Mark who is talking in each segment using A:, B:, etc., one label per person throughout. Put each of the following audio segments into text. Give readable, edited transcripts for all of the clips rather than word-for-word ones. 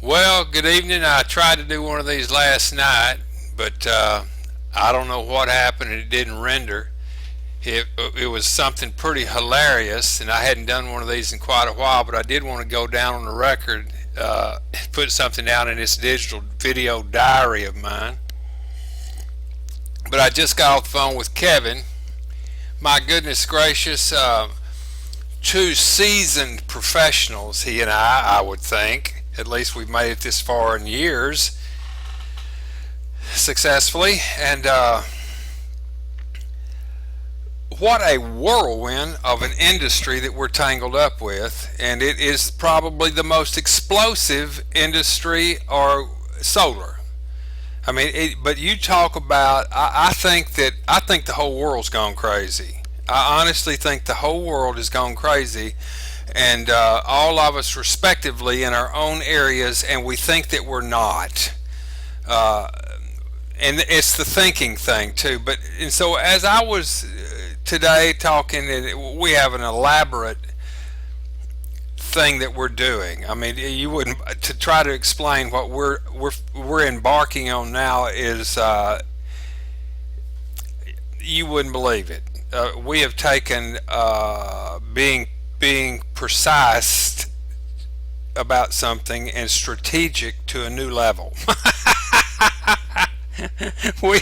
A: Well, good evening. I tried to do one of these last night, but I don't know what happened. It didn't render. It was something pretty hilarious, and I hadn't done one of these in quite a while, but I did want to go down on the record, put something down in this digital video diary of mine. But I just got off the phone with Kevin. My goodness gracious, two seasoned professionals, he and I would think. At least we've made it this far in years successfully. And what a whirlwind of an industry that we're tangled up with. And it is probably the most explosive industry or solar. I mean, but you talk about, I think the whole world's gone crazy. I honestly think the whole world has gone crazy, and all of us respectively in our own areas, and we think that we're not. Uh, and it's the thinking thing too. But and so as I was today talking, and we have an elaborate thing that we're doing. I mean, you wouldn't to try to explain what we're embarking on now is you wouldn't believe it. We have taken being precise about something and strategic to a new level. we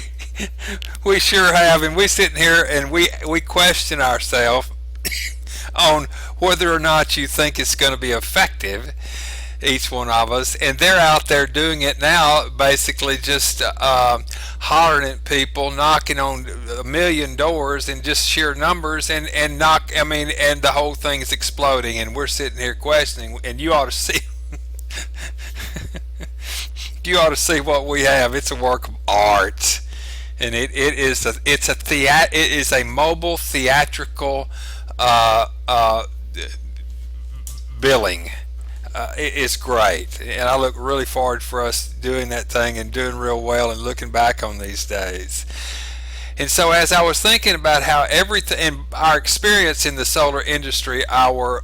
A: we sure have, and we sitting here and we question ourselves on whether or not you think it's going to be effective, each one of us, and they're out there doing it now, basically just hollering at people, knocking on a million doors and just sheer numbers, and knock. I mean, and the whole thing is exploding, and we're sitting here questioning. And you ought to see, you ought to see what we have. It's a work of art, and it is a mobile theatrical billing. It's great, and I look really forward for us doing that thing and doing real well and looking back on these days. And so, as I was thinking about how everything, and our experience in the solar industry, our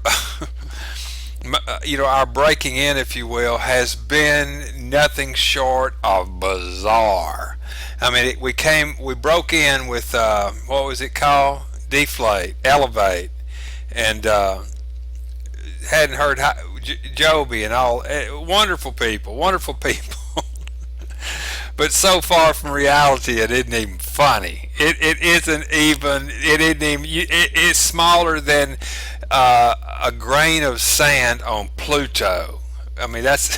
A: our breaking in, if you will, has been nothing short of bizarre. I mean, we broke in with what was it called? Deflate, elevate, and hadn't heard how, Joby and all, wonderful people. But so far from reality, it isn't even funny. It isn't even. It isn't even. It's smaller than a grain of sand on Pluto. I mean, that's.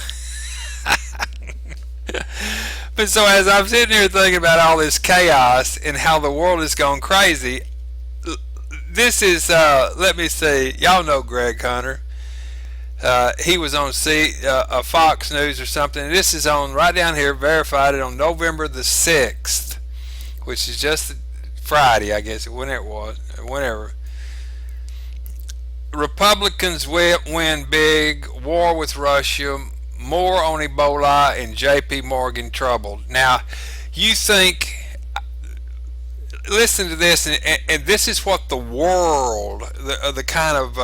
A: But so as I'm sitting here thinking about all this chaos and how the world has gone crazy, this is. Let me see. Y'all know Greg Hunter. He was on Fox News or something. This is on right down here, verified it on November the 6th, which is just Friday, I guess, whenever it was. Whenever. Republicans win big, war with Russia, more on Ebola, and JP Morgan troubled. Now, you think listen to this, and this is what the world, the kind of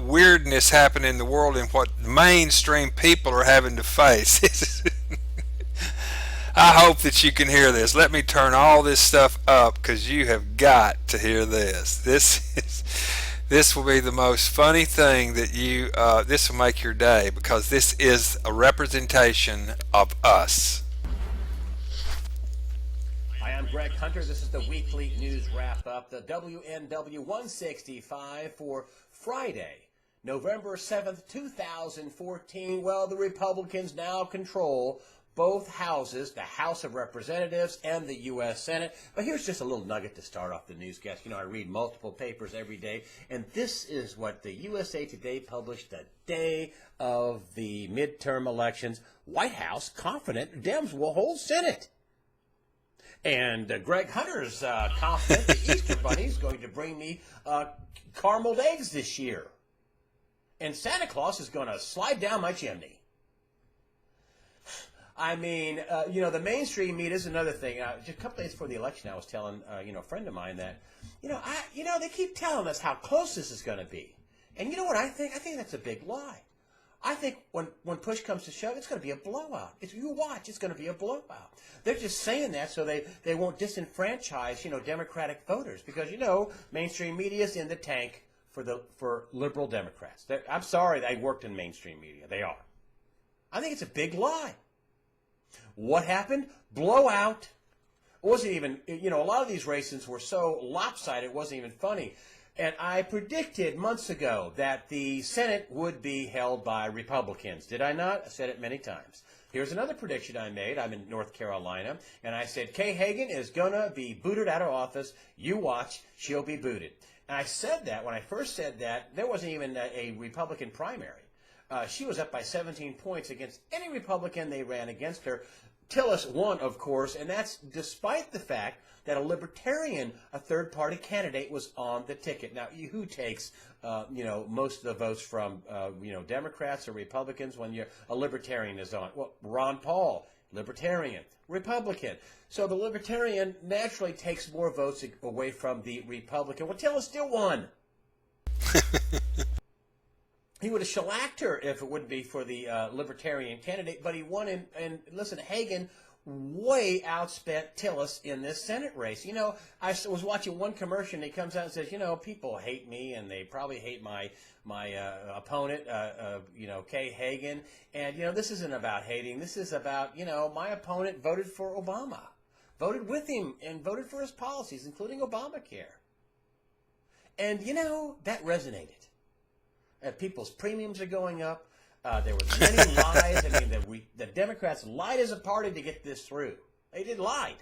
A: weirdness happening in the world, and what mainstream people are having to face. I hope that you can hear this. Let me turn all this stuff up because you have got to hear this. This will be the most funny thing that this will make your day because this is a representation of us.
B: Hi, I'm Greg Hunter. This is the weekly news wrap up, the WNW 165 for Friday, November 7th, 2014. Well, the Republicans now control both houses, the House of Representatives and the U.S. Senate. But here's just a little nugget to start off the newscast. You know, I read multiple papers every day, and this is what the USA Today published the day of the midterm elections. White House confident Dems will hold Senate. And Greg Hunter's confident the Easter Bunny is going to bring me carameled eggs this year. And Santa Claus is going to slide down my chimney. I mean, the mainstream media is another thing. Just a couple days before the election, I was telling, a friend of mine that, they keep telling us how close this is going to be. And you know what I think? I think that's a big lie. I think when push comes to shove, it's going to be a blowout. You watch, it's going to be a blowout. They're just saying that so they won't disenfranchise, Democratic voters, because, mainstream media is in the tank for liberal Democrats. I'm sorry they worked in mainstream media. They are. I think it's a big lie. What happened? Blowout. It wasn't even, a lot of these races were so lopsided it wasn't even funny. And I predicted months ago that the Senate would be held by Republicans. Did I not? I said it many times. Here's another prediction I made. I'm in North Carolina, and I said Kay Hagan is going to be booted out of office. You watch, she'll be booted. And I said that, when I first said that, there wasn't even a Republican primary. She was up by 17 points against any Republican they ran against her. Tillis won, of course, and that's despite the fact that a libertarian, a third-party candidate, was on the ticket. Now, who takes, most of the votes from, Democrats or Republicans when a libertarian is on? Well, Ron Paul, libertarian, Republican. So the libertarian naturally takes more votes away from the Republican. Well, Tillis still won. He would have shellacked her if it wouldn't be for the libertarian candidate, but he won. And listen, Hagan way outspent Tillis in this Senate race. I was watching one commercial, and he comes out and says, people hate me, and they probably hate my opponent, Kay Hagan. And, this isn't about hating. This is about, my opponent voted for Obama, voted with him, and voted for his policies, including Obamacare. And, that resonated. People's premiums are going up. There were many lies. I mean, the Democrats lied as a party to get this through. They lied.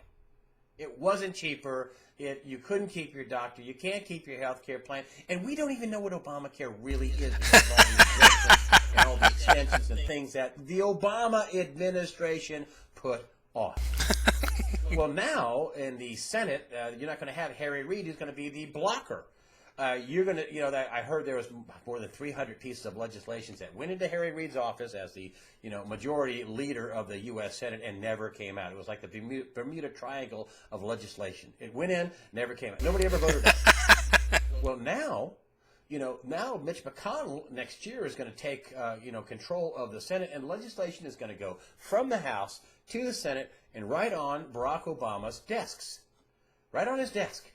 B: It wasn't cheaper. You couldn't keep your doctor. You can't keep your health care plan. And we don't even know what Obamacare really is because of all the exemptions and all the extensions and things that the Obama administration put off. Well, now in the Senate, you're not going to have Harry Reid, who's going to be the blocker. You're going to, I heard there was more than 300 pieces of legislation that went into Harry Reid's office as the, majority leader of the U.S. Senate and never came out. It was like the Bermuda Triangle of legislation. It went in, never came out. Nobody ever voted on it. Well, now Mitch McConnell next year is going to take, control of the Senate, and legislation is going to go from the House to the Senate and right on Barack Obama's desks, right on his desk.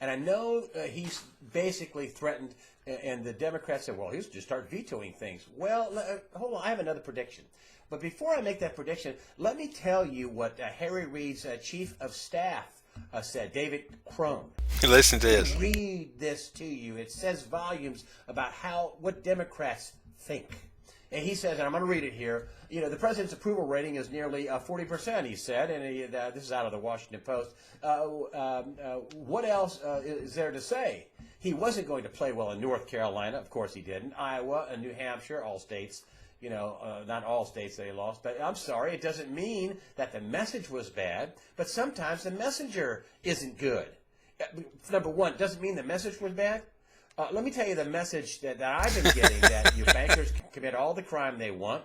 B: And I know he's basically threatened, and the Democrats said, well, he'll just start vetoing things. Well, hold on, I have another prediction. But before I make that prediction, let me tell you what Harry Reid's chief of staff said, David Crone.
A: Listen to this.
B: Read this to you. It says volumes about what Democrats think. And he says, and I'm going to read it here, the president's approval rating is nearly 40%, he said, and this is out of the Washington Post. What else is there to say? He wasn't going to play well in North Carolina. Of course he didn't. Iowa and New Hampshire, all states, not all states they lost. But I'm sorry, it doesn't mean that the message was bad, but sometimes the messenger isn't good. Number one, doesn't mean the message was bad. Let me tell you the message that I've been getting, that your bankers can commit all the crime they want,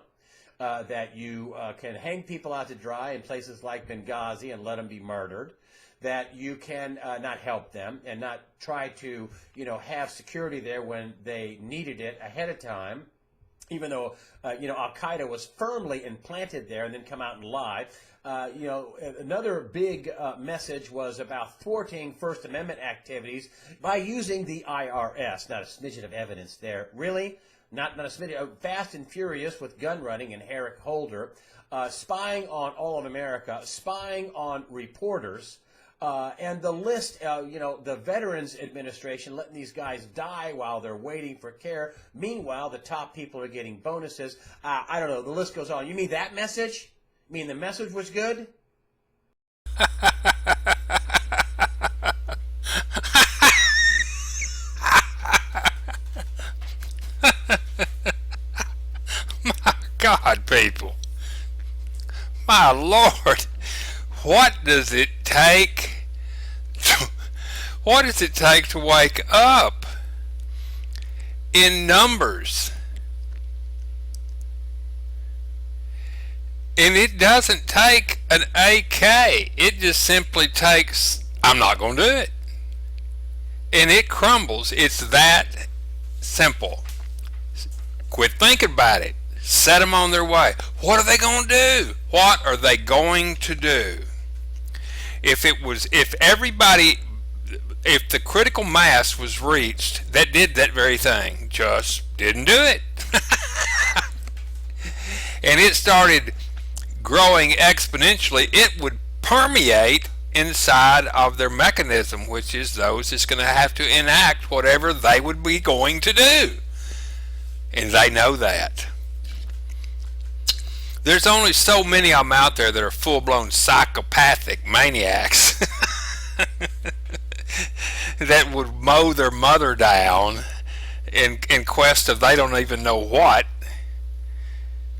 B: that you can hang people out to dry in places like Benghazi and let them be murdered, that you can not help them and not try to, have security there when they needed it ahead of time, even though, Al-Qaeda was firmly implanted there and then come out and lie. Another big message was about thwarting First Amendment activities by using the IRS. Not a smidgen of evidence there. Really? Not a smidgen. Fast and Furious with gun running and Herrick Holder. Spying on all of America. Spying on reporters. And the list, the Veterans Administration letting these guys die while they're waiting for care. Meanwhile, the top people are getting bonuses. I don't know. The list goes on. You mean that message? You mean the message was good?
A: My God, people. My Lord. What does it take? What does it take to wake up? In numbers. And it doesn't take an AK. It just simply takes, I'm not going to do it. And it crumbles. It's that simple. Quit thinking about it. Set them on their way. What are they going to do? What are they going to do? If the critical mass was reached that did that very thing, just didn't do it. And it started growing exponentially, it would permeate inside of their mechanism, which is those that's going to have to enact whatever they would be going to do. And they know that. There's only so many of them out there that are full-blown psychopathic maniacs that would mow their mother down in quest of they don't even know what.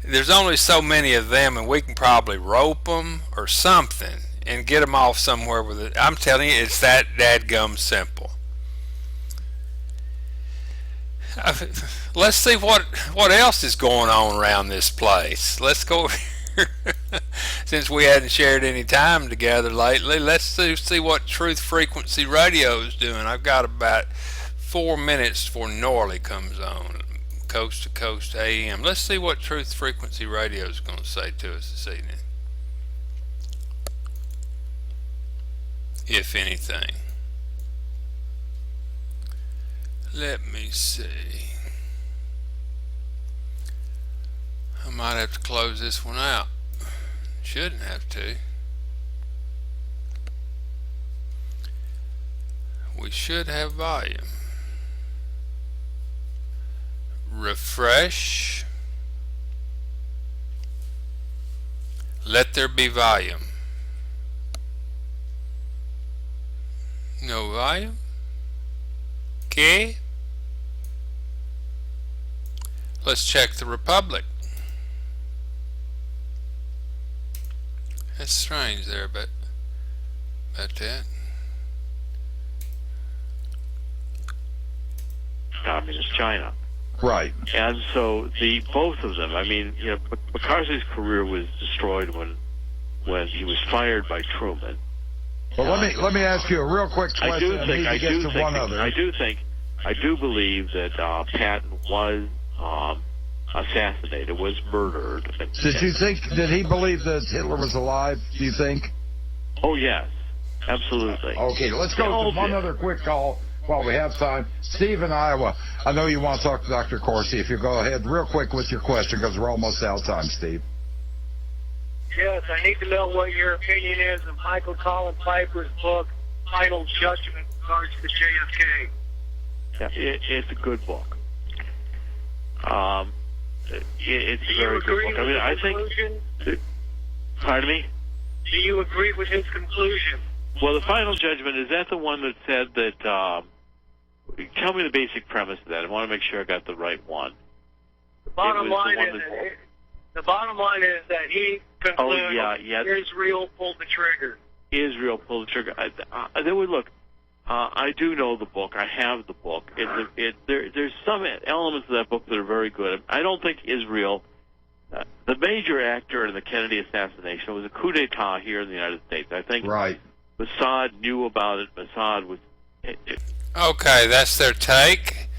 A: There's only so many of them, and we can probably rope them or something and get them off somewhere with it. I'm telling you, it's that dadgum simple. Let's see what else is going on around this place. Let's go here. Since we hadn't shared any time together lately, let's see what Truth Frequency Radio is doing. I've got about 4 minutes before Norley comes on, Coast to Coast AM. Let's see what Truth Frequency Radio is going to say to us this evening, if anything. Let me see. I might have to close this one out. Shouldn't have to. We should have volume. Refresh. Let there be volume. No volume. Okay. Let's check the Republic. That's strange there about that.
C: Communist China.
D: Right.
C: And so both of them, I mean, you know, McCarthy's career was destroyed when he was fired by Truman.
D: Well, let me ask you a real quick question. I
C: do believe that Patton was assassinated, was murdered.
D: Did he believe that Hitler was alive, do you think?
C: Oh, yes. Absolutely.
D: Okay, let's go to one other quick call while we have time. Steve in Iowa, I know you want to talk to Dr. Corsi. If you go ahead real quick with your question, because we're almost out of time, Steve.
E: Yes, I need to know what your opinion is of Michael Colin Piper's book, Final Judgment, in regards to JFK.
C: Yeah, it's a good book. It's a very good book. I mean, I think. Pardon me?
E: Do you agree with his conclusion?
C: Well, the Final Judgment, is that the one that said that? Tell me the basic premise of that. I want to make sure I got the right one.
E: The bottom line is that he concluded Israel pulled the trigger.
C: Israel pulled the trigger. I do know the book. I have the book. There's some elements of that book that are very good. I don't think Israel, the major actor in the Kennedy assassination, was a coup d'etat here in the United States. I think Mossad knew about it. Mossad was.
A: Okay, that's their take.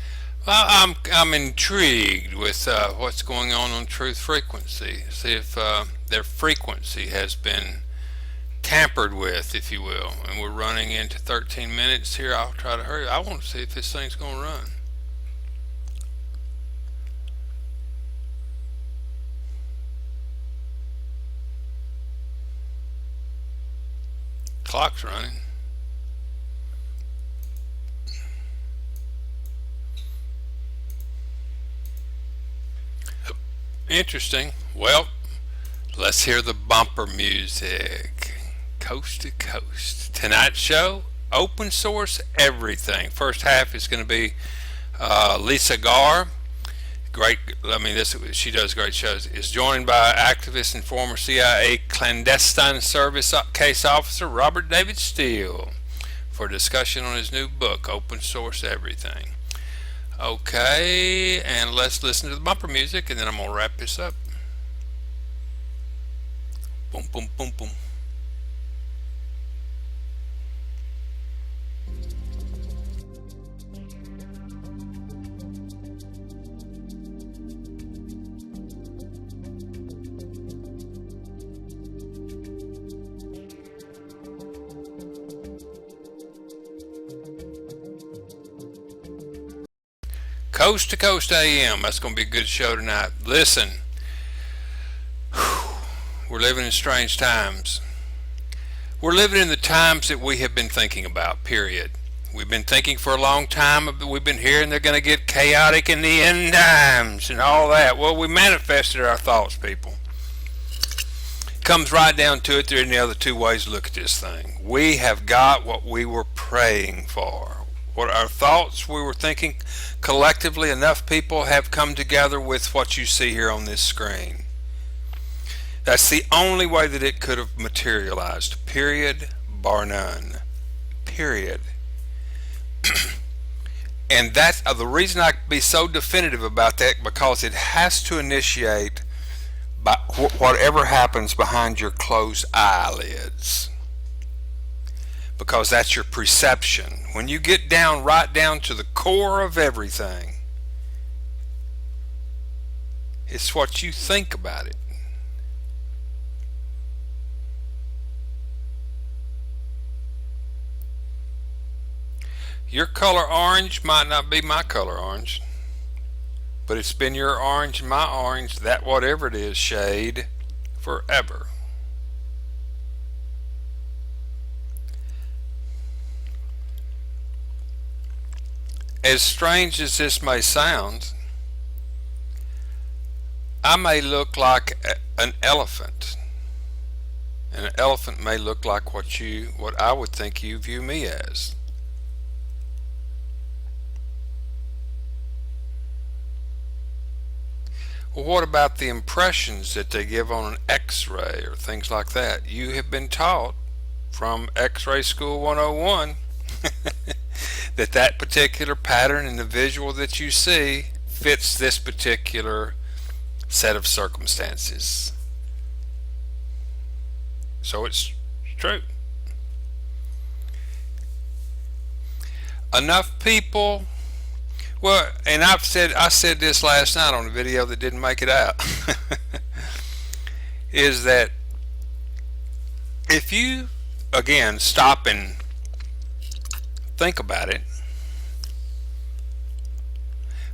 A: Well, I'm intrigued with what's going on Truth Frequency. See if their frequency has been tampered with, if you will. And we're running into 13 minutes here. I'll try to hurry. I want to see if this thing's going to run. Clock's running. Interesting. Well, let's hear the bumper music. Coast to Coast. Tonight's show, open source everything. First half is going to be Lisa Garr. Great. I mean, she does great shows. Is joined by activist and former CIA clandestine service case officer Robert David Steele for a discussion on his new book, Open Source Everything. Okay, and let's listen to the bumper music, and then I'm going to wrap this up. Boom, boom, boom, boom. Coast to Coast AM. That's going to be a good show tonight. Listen, we're living in strange times. We're living in the times that we have been thinking about, period. We've been thinking for a long time. We've been hearing they're going to get chaotic in the end times and all that. Well, we manifested our thoughts, people. Comes right down to it. There are any other two ways to look at this thing. We have got what we were praying for. What our thoughts we were thinking collectively, enough people have come together with what you see here on this screen. That's the only way that it could have materialized. Period. Bar none. Period. And that's the reason I can be so definitive about that, because it has to initiate by whatever happens behind your closed eyelids, because that's your perception. When you get down, right down to the core of everything, it's what you think about it. Your color orange might not be my color orange, but it's been your orange and my orange, that whatever it is shade, forever. As strange as this may sound, I may look like an elephant, and an elephant may look like what I would think you view me as. Well, what about the impressions that they give on an X-ray or things like that? You have been taught from X-ray School 101 that particular pattern in the visual that you see fits this particular set of circumstances. So it's true. Enough people. Well, and I said this last night on a video that didn't make it out, is that if you, again, stop and think about it,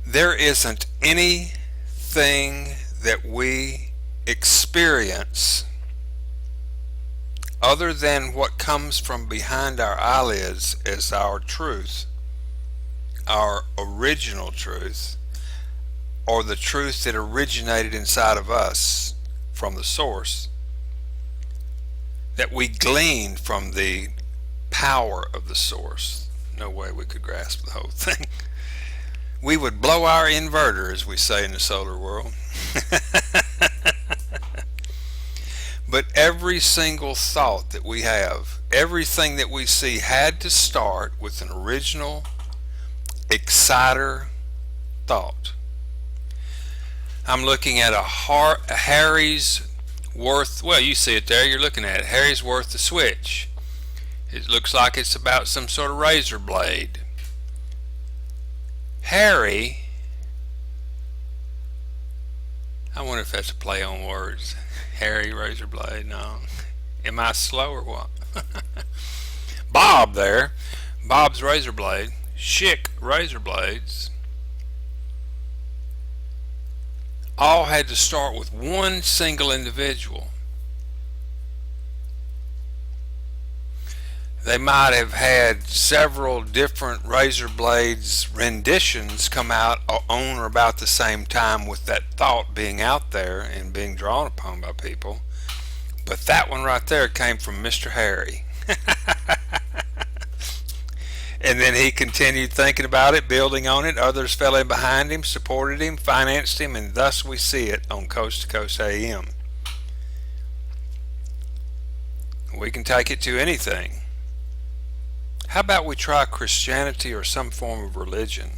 A: there isn't anything that we experience other than what comes from behind our eyelids as our truth, our original truth, or the truth that originated inside of us from the source, that we gleaned from the power of the source. No way we could grasp the whole thing. We would blow our inverter, as we say in the solar world. But every single thought that we have, everything that we see, had to start with an original exciter thought. I'm looking at a Harry's worth, well, you see it there, you're looking at it, Harry's worth the switch. It looks like it's about some sort of razor blade. Harry, I wonder if that's a play on words. Harry, razor blade, no. Am I slow or what? Bob there, Bob's razor blade. Schick razor blades all had to start with one single individual. They might have had several different razor blades renditions come out on or about the same time, with that thought being out there and being drawn upon by people, but that one right there came from Mr. Harry. And then he continued thinking about it, building on it. Others fell in behind him, supported him, financed him, and thus we see it on Coast to Coast AM. We can take it to anything. How about we try Christianity or some form of religion?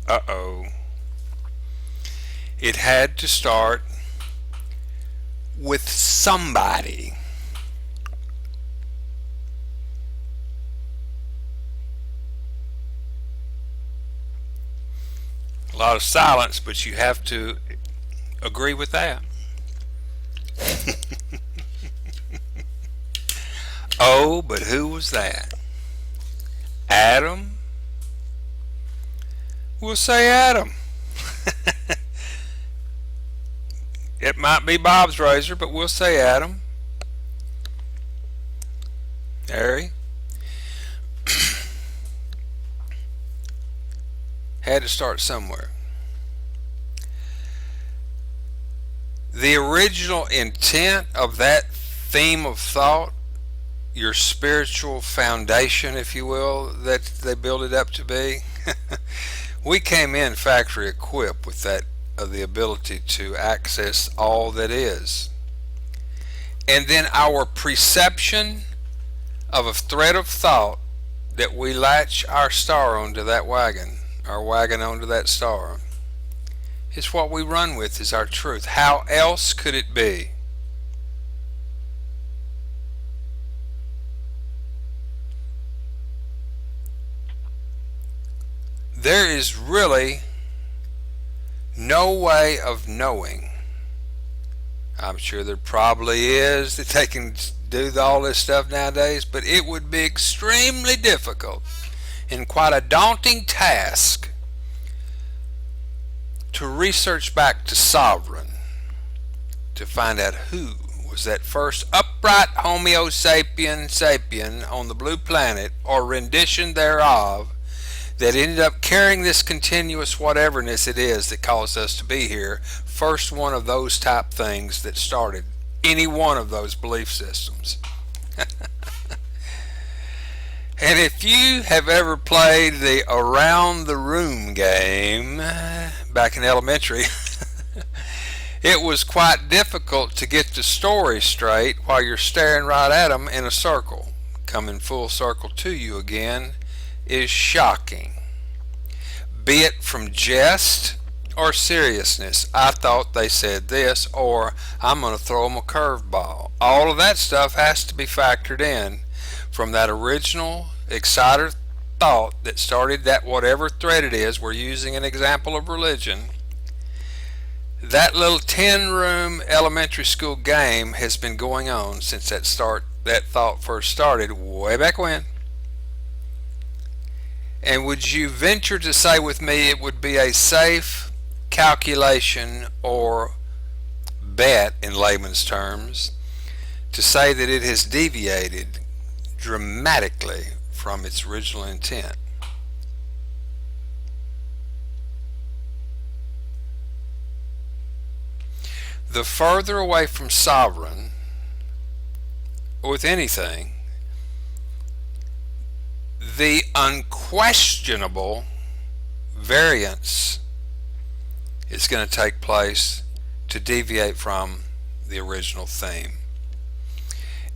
A: Uh-oh. It had to start with somebody. A lot of silence, but you have to agree with that. Oh, but who was that? Adam? We'll say Adam. It might be Bob's razor, but we'll say Adam. Harry. Had to start somewhere. The original intent of that theme of thought, your spiritual foundation, if you will, that they build it up to be, we came in factory equipped with that, the ability to access all that is. And then our perception of a thread of thought that we latch our star onto that wagon, our wagon onto that star, is what we run with as our truth. How else could it be? There is really no way of knowing. I'm sure there probably is that they can do all this stuff nowadays, but it would be extremely difficult and quite a daunting task to research back to Sovereign to find out who was that first upright Homo sapien on the blue planet, or rendition thereof, that ended up carrying this continuous whateverness it is that caused us to be here. First one of those type things that started any one of those belief systems. And if you have ever played the Around the Room game back in elementary, it was quite difficult to get the story straight while you're staring right at them in a circle. Coming full circle to you again is shocking. Be it from jest or seriousness. I thought they said this, or I'm going to throw them a curveball. All of that stuff has to be factored in from that original excited thought that started that whatever thread it is. We're using an example of religion. That little 10-room elementary school game has been going on since that thought first started way back when. And would you venture to say with me it would be a safe calculation or bet, in layman's terms, to say that it has deviated dramatically from its original intent? The further away from Sovereign with anything, the unquestionable variance is going to take place to deviate from the original theme.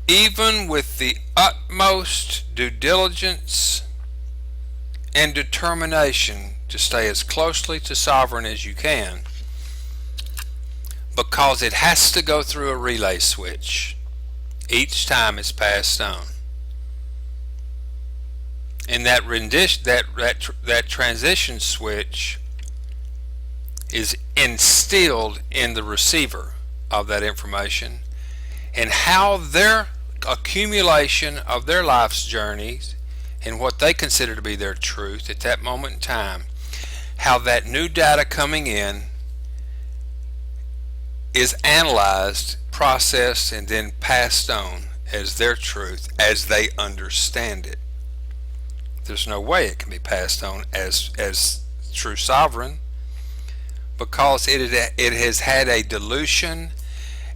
A: Even with the utmost due diligence and determination to stay as closely to Sovereign as you can, because it has to go through a relay switch each time it's passed on. And that rendition, that transition switch is instilled in the receiver of that information, and how their accumulation of their life's journeys and what they consider to be their truth at that moment in time, how that new data coming in is analyzed, processed, and then passed on as their truth as they understand it. There's no way it can be passed on as true Sovereign, because it has had a dilution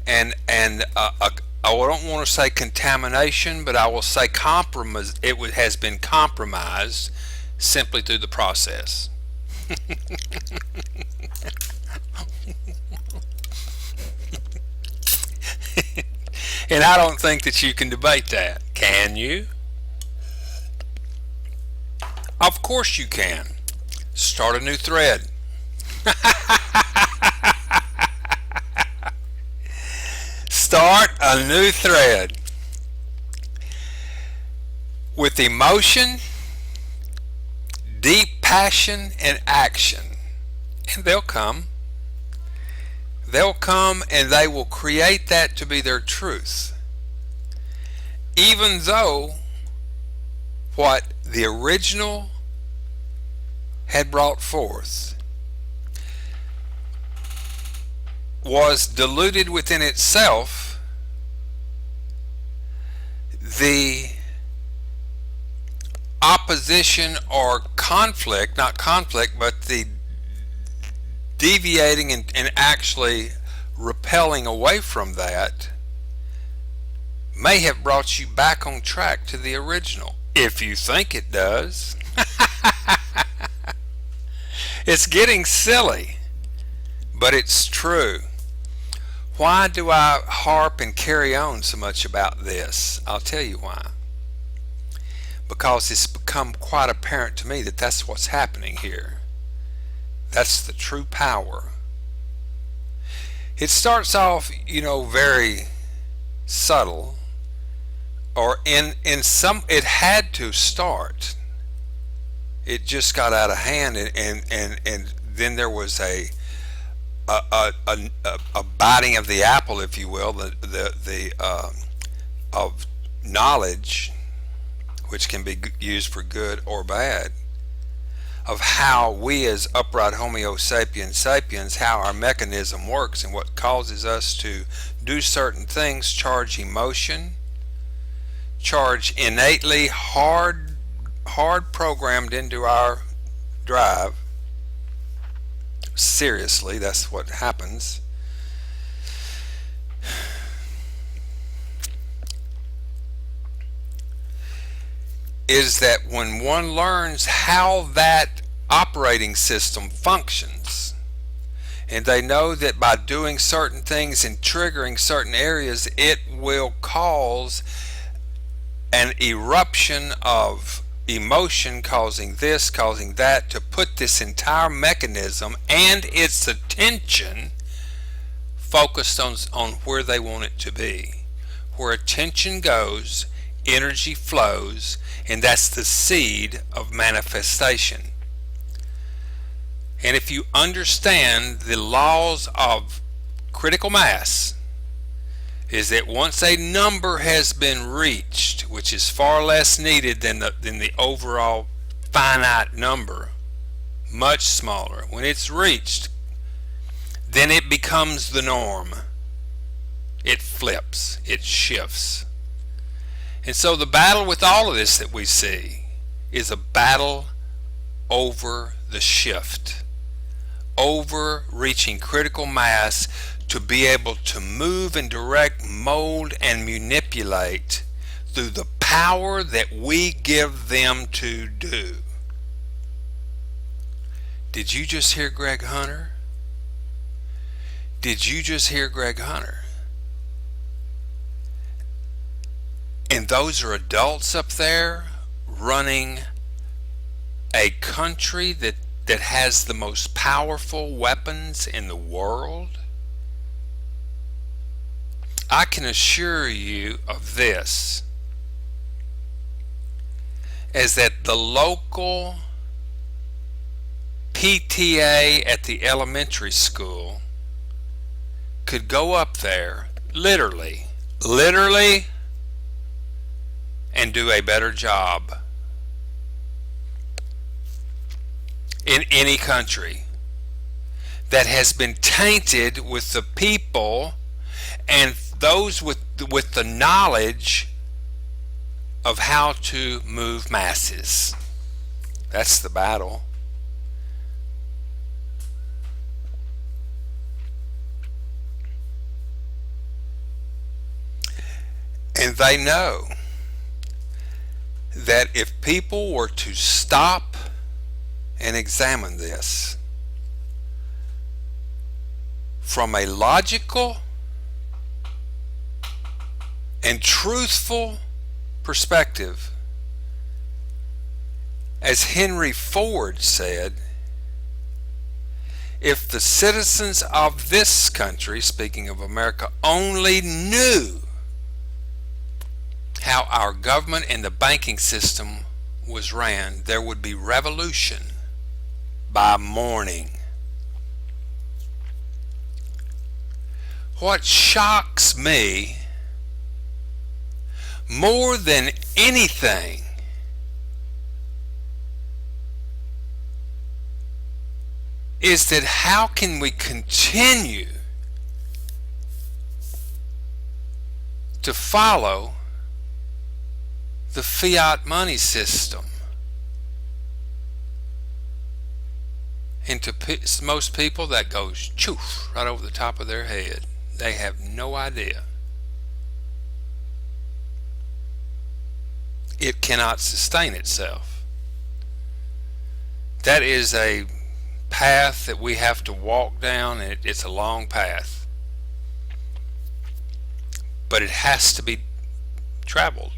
A: and I don't want to say contamination, but I will say compromise. It has been compromised simply through the process. And I don't think that you can debate that. Can you? Of course you can. Start a new thread. Start a new thread with emotion, deep passion, and action, and they'll come. They'll come, and they will create that to be their truth, even though what the original had brought forth was diluted within itself the opposition or conflict, not conflict, but the deviating and actually repelling away from that may have brought you back on track to the original, if you think it does. It's getting silly, but it's true. Why do I harp and carry on so much about this? I'll tell you why. Because it's become quite apparent to me that that's what's happening here. That's the true power. It starts off, very subtle, or in some, it had to start. It just got out of hand, and then there was a biting of the apple, if you will, of knowledge, which can be used for good or bad, of how we as upright Homo sapiens, how our mechanism works and what causes us to do certain things, charge emotion, charge innately hard programmed into our drive. Seriously, that's what happens. Is that when one learns how that operating system functions, and they know that by doing certain things and triggering certain areas, it will cause an eruption of emotion, causing this, causing that, to put this entire mechanism and its attention focused on where they want it to be. Where attention goes, energy flows, and that's the seed of manifestation. And if you understand the laws of critical mass, is that once a number has been reached, which is far less needed than the overall finite number, much smaller, when it's reached, then it becomes the norm. It flips, it shifts. And so the battle with all of this that we see is a battle over the shift, over reaching critical mass to be able to move and direct, mold, and manipulate through the power that we give them to do. Did you just hear Greg Hunter? Did you just hear Greg Hunter? And those are adults up there running a country that has the most powerful weapons in the world. I can assure you of this, is that the local PTA at the elementary school could go up there, literally, and do a better job in any country that has been tainted with the people and those with the knowledge of how to move masses. That's the battle. And they know that if people were to stop and examine this from a logical and truthful perspective, as Henry Ford said, if the citizens of this country, speaking of America, only knew how our government and the banking system was ran, there would be revolution by morning. What shocks me more than anything is that how can we continue to follow the fiat money system? And to most people, that goes choof right over the top of their head. They have no idea. It cannot sustain itself. That is a path that we have to walk down, and it's a long path. But it has to be traveled.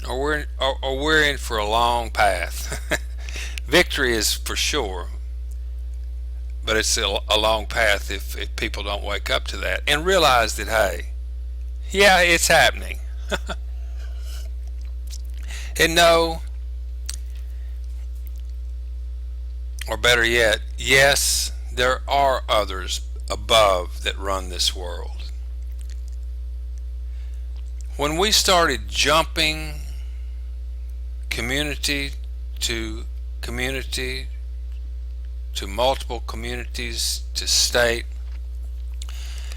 A: Or we're in for a long path. Victory is for sure, but it's a long path if people don't wake up to that and realize that, hey, yeah, it's happening. And no, or better yet, yes, there are others above that run this world. When we started jumping community to community, to multiple communities, to state,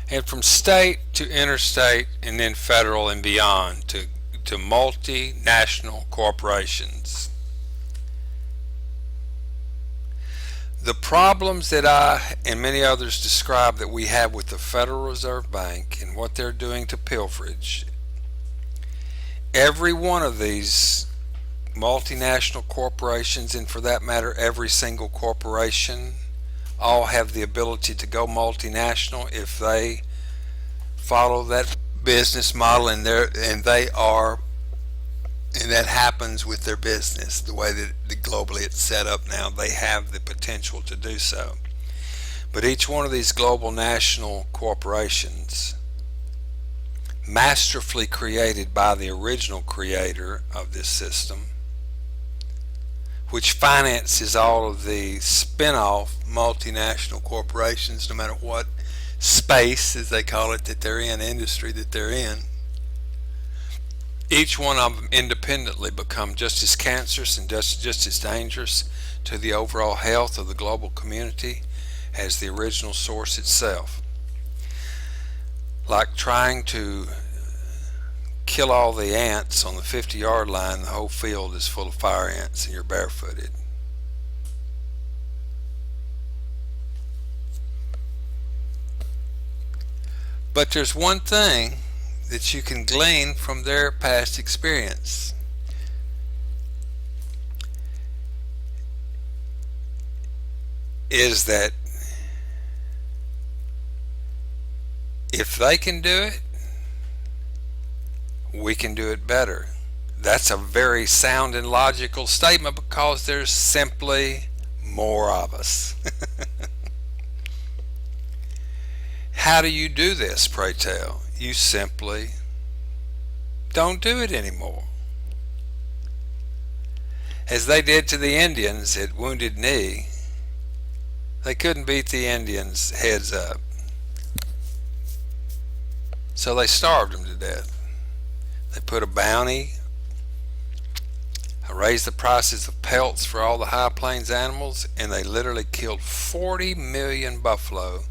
A: and from state to interstate, and then federal and beyond, to multinational corporations. The problems that I and many others describe that we have with the Federal Reserve Bank and what they're doing to pilferage, every one of these multinational corporations, and for that matter every single corporation, all have the ability to go multinational if they follow that business model, and that happens with their business the way that globally it's set up now. They have the potential to do so. But each one of these global national corporations, masterfully created by the original creator of this system, which finances all of the spin-off multinational corporations, no matter what space, as they call it, that they're in, industry that they're in. Each one of them independently become just as cancerous and just as dangerous to the overall health of the global community as the original source itself. Like trying to kill all the ants on the 50-yard line, the whole field is full of fire ants and you're barefooted. But there's one thing that you can glean from their past experience. Is that if they can do it, we can do it better. That's a very sound and logical statement because there's simply more of us. How do you do this, pray tell? You simply don't do it anymore. As they did to the Indians at Wounded Knee, they couldn't beat the Indians heads up. So they starved them to death. They put a bounty, raised the prices of pelts for all the high plains animals, and they literally killed 40 million buffalo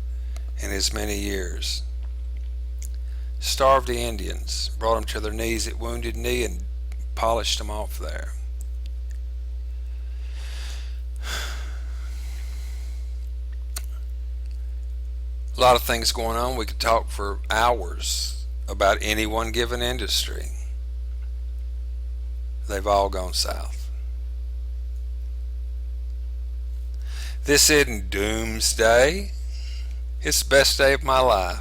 A: in as many years. Starved the Indians, brought them to their knees at Wounded Knee and polished them off there. A lot of things going on. We could talk for hours about any one given industry. They've all gone south. This isn't doomsday. It's the best day of my life.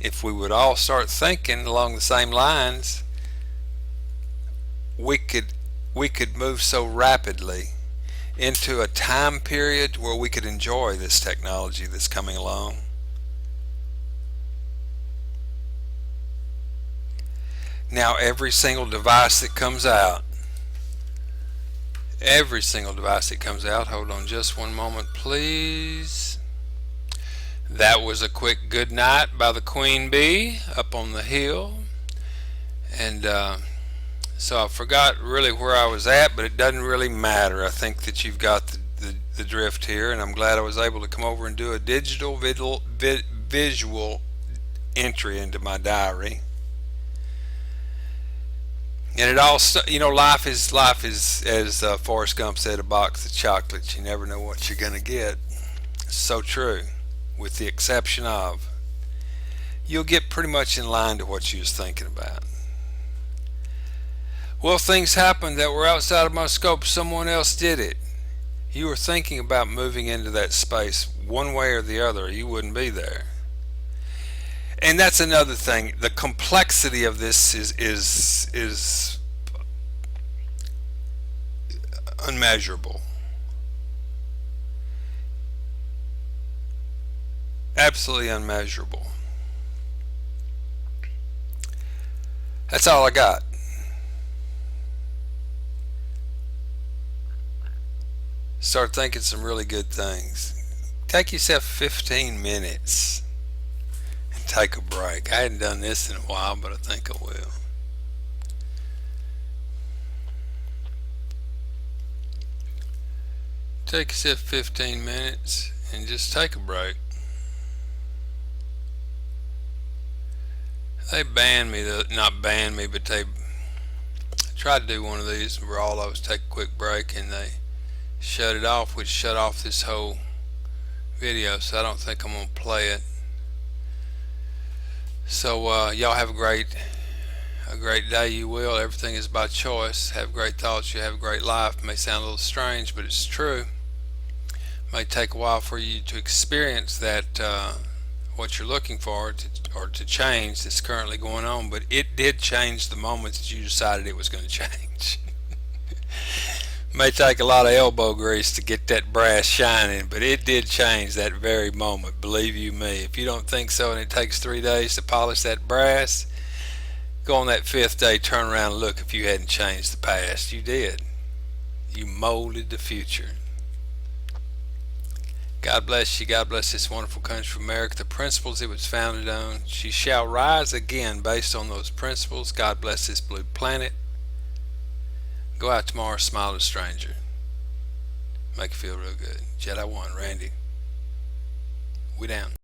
A: If we would all start thinking along the same lines, we could move so rapidly into a time period where we could enjoy this technology that's coming along. Now every single device that comes out, hold on just one moment please. That was a quick good night by the Queen Bee up on the hill, and So I forgot really where I was at, but it doesn't really matter. I think that you've got the drift here, and I'm glad I was able to come over and do a digital visual entry into my diary. And it all, life is as Forrest Gump said, a box of chocolates. You never know what you're gonna get. It's so true, with the exception of you'll get pretty much in line to what you was thinking about. Well, things happened that were outside of my scope. Someone else did it. You were thinking about moving into that space one way or the other, or you wouldn't be there. And that's another thing. The complexity of this is unmeasurable. Absolutely unmeasurable. That's all I got. Start thinking some really good things. Take yourself 15 minutes and take a break. I hadn't done this in a while, but I think I will. Take yourself 15 minutes and just take a break. They banned me, not banned me, but they tried to do one of these where all of us take a quick break, and they shut it off, which shut off this whole video, so I don't think I'm gonna play it. So y'all have a great day. You will. Everything is by choice. Have great thoughts. You have a great life. It may sound a little strange, but it's true. It may take a while for you to experience that what you're looking for or to change that's currently going on, but it did change the moment that you decided it was going to change. May take a lot of elbow grease to get that brass shining, but it did change that very moment, believe you me. If you don't think so and it takes 3 days to polish that brass, go on that 5th day, turn around and look if you hadn't changed the past. You did. You molded the future. God bless you. God bless this wonderful country of America. The principles it was founded on. She shall rise again based on those principles. God bless this blue planet. Go out tomorrow, smile at a stranger. Make you feel real good. Jedi 1, Randy. We down.